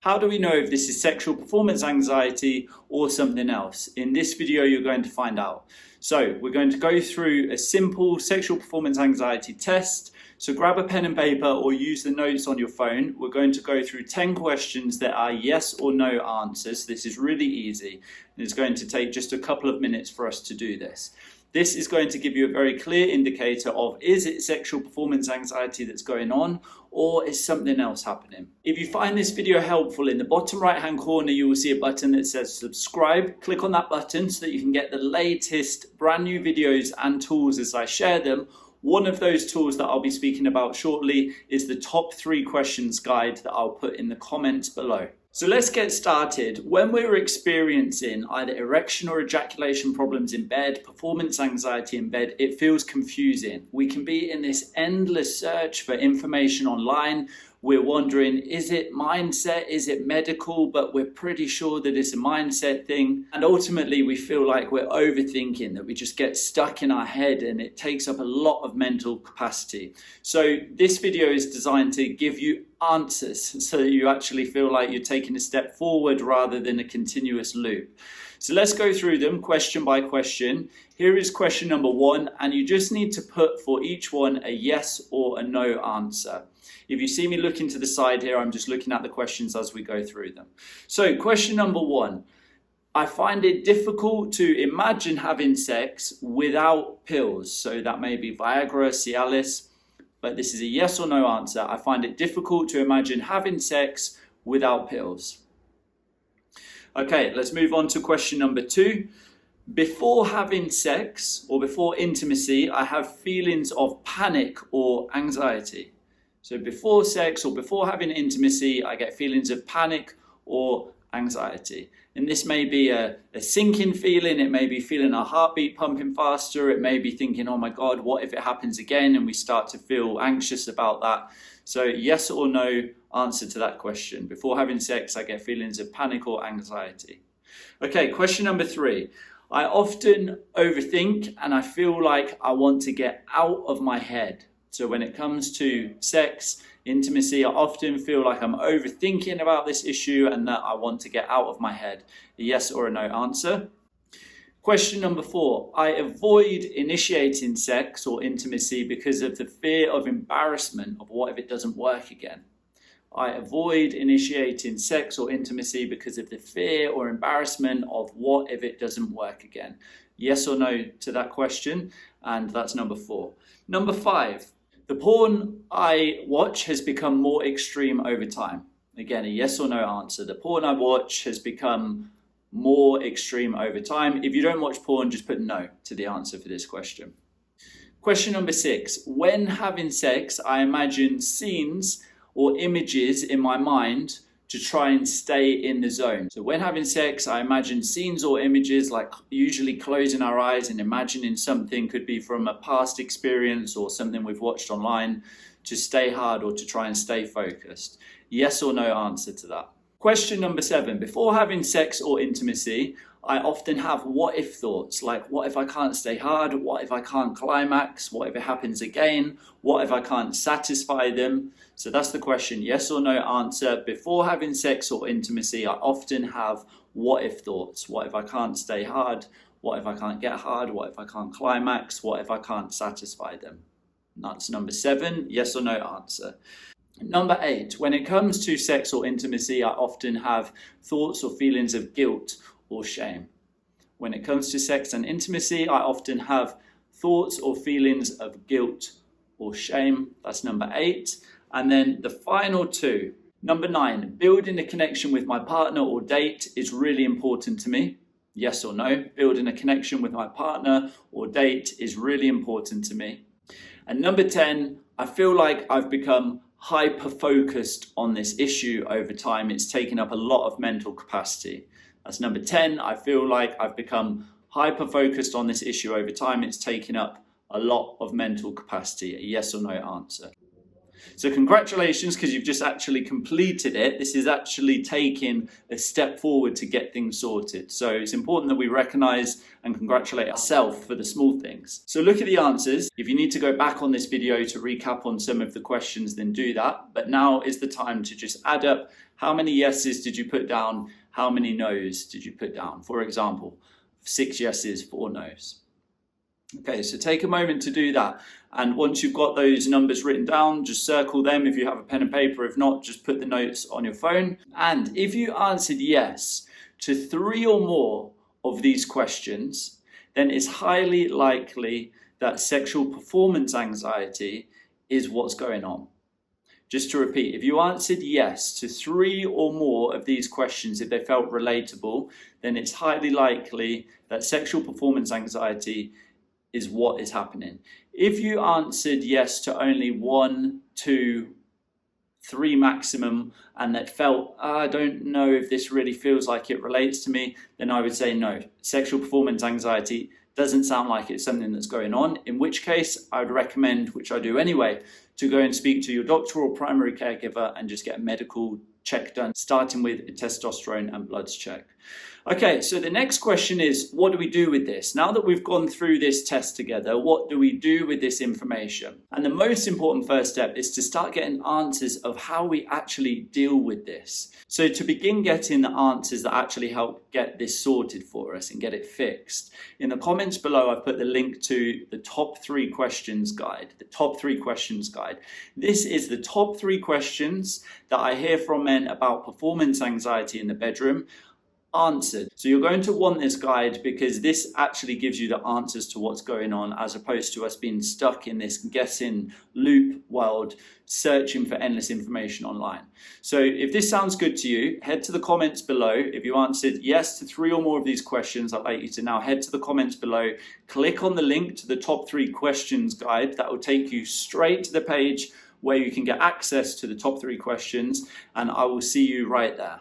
How do we know if this is sexual performance anxiety or something else? In this video, you're going to find out. So we're going to go through a simple sexual performance anxiety test. So grab a pen and paper or use the notes on your phone. We're going to go through 10 questions that are yes or no answers. This is really easy, and it's going to take just a couple of minutes for us to do this. This is going to give you a very clear indicator of, is it sexual performance anxiety that's going on, or is something else happening? If you find this video helpful, in the bottom right hand corner you will see a button that says subscribe. Click on that button so that you can get the latest brand new videos and tools as I share them. One of those tools that I'll be speaking about shortly is the top 3 questions guide that I'll put in the comments below. So let's get started. When we're experiencing either erection or ejaculation problems in bed, performance anxiety in bed, it feels confusing. We can be in this endless search for information online. We're wondering, is it mindset? Is it medical? But we're pretty sure that it's a mindset thing. And ultimately, we feel like we're overthinking, that we just get stuck in our head and it takes up a lot of mental capacity. So this video is designed to give you answers so that you actually feel like you're taking a step forward rather than a continuous loop. So let's go through them question by question. Here is question number 1, and you just need to put for each one a yes or a no answer. If you see me looking to the side here, I'm just looking at the questions as we go through them. So question number 1, I find it difficult to imagine having sex without pills. So that may be Viagra, Cialis, but this is a yes or no answer. I find it difficult to imagine having sex without pills. Okay, let's move on to question number 2. Before having sex or before intimacy, I have feelings of panic or anxiety. So before sex or before having intimacy, I get feelings of panic or anxiety. And this may be a sinking feeling, it may be feeling our heartbeat pumping faster, it may be thinking, oh my God, what if it happens again? And we start to feel anxious about that. So yes or no answer to that question. Before having sex, I get feelings of panic or anxiety. Okay, question number 3. I often overthink and I feel like I want to get out of my head. So when it comes to sex, intimacy, I often feel like I'm overthinking about this issue and that I want to get out of my head. A yes or a no answer. Question number 4, I avoid initiating sex or intimacy because of the fear of embarrassment of what if it doesn't work again. I avoid initiating sex or intimacy because of the fear or embarrassment of what if it doesn't work again. Yes or no to that question, and that's number 4. Number 5, the porn I watch has become more extreme over time. Again, a yes or no answer. The porn I watch has become more extreme over time. If you don't watch porn, just put no to the answer for this question. Question number 6, when having sex, I imagine scenes or images in my mind to try and stay in the zone. So when having sex, I imagine scenes or images, like usually closing our eyes and imagining something, could be from a past experience or something we've watched online, to stay hard or to try and stay focused. Yes or no answer to that. Question number 7, before having sex or intimacy, I often have what if thoughts, like what if I can't stay hard, what if I can't climax, what if it happens again, what if I can't satisfy them. So that's the question, yes or no answer. Before having sex or intimacy, I often have what if thoughts. What if I can't stay hard, what if I can't get hard, what if I can't climax, what if I can't satisfy them. And that's number 7, yes or no answer. Number 8, when it comes to sex or intimacy, I often have thoughts or feelings of guilt or shame. When it comes to sex and intimacy, I often have thoughts or feelings of guilt or shame. That's number 8. And then the final 2. Number 9, building a connection with my partner or date is really important to me. Yes or no? Building a connection with my partner or date is really important to me. And number 10, I feel like I've become hyper-focused on this issue over time. It's taken up a lot of mental capacity. That's number 10. I feel like I've become hyper-focused on this issue over time. It's taken up a lot of mental capacity. A yes or no answer. So congratulations, because you've just actually completed it. This is actually taking a step forward to get things sorted. So it's important that we recognize and congratulate ourselves for the small things. So look at the answers. If you need to go back on this video to recap on some of the questions, then do that. But now is the time to just add up how many yeses did you put down, how many no's did you put down. For example, 6 yeses, 4 no's. Okay, so take a moment to do that. And once you've got those numbers written down, just circle them if you have a pen and paper. If not, just put the notes on your phone. And if you answered yes to 3 or more of these questions, then it's highly likely that sexual performance anxiety is what's going on. Just to repeat, if you answered yes to 3 or more of these questions, if they felt relatable, then it's highly likely that sexual performance anxiety is what is happening. If you answered yes to only 1, 2, 3 maximum, and that felt, I don't know if this really feels like it relates to me, then I would say no. Sexual performance anxiety doesn't sound like it's something that's going on, in which case I would recommend, which I do anyway, to go and speak to your doctor or primary caregiver and just get a medical check done, starting with a testosterone and bloods check. Okay, so the next question is, what do we do with this? Now that we've gone through this test together, what do we do with this information? And the most important first step is to start getting answers of how we actually deal with this. So to begin getting the answers that actually help get this sorted for us and get it fixed, in the comments below I've put the link to the top 3 questions guide, the top 3 questions guide. This is the top 3 questions that I hear from men about performance anxiety in the bedroom answered. So you're going to want this guide because this actually gives you the answers to what's going on, as opposed to us being stuck in this guessing loop world searching for endless information online. So if this sounds good to you, head to the comments below. If you answered yes to 3 or more of these questions, I'd like you to now head to the comments below, click on the link to the top 3 questions guide. That will take you straight to the page where you can get access to the top 3 questions, and I will see you right there.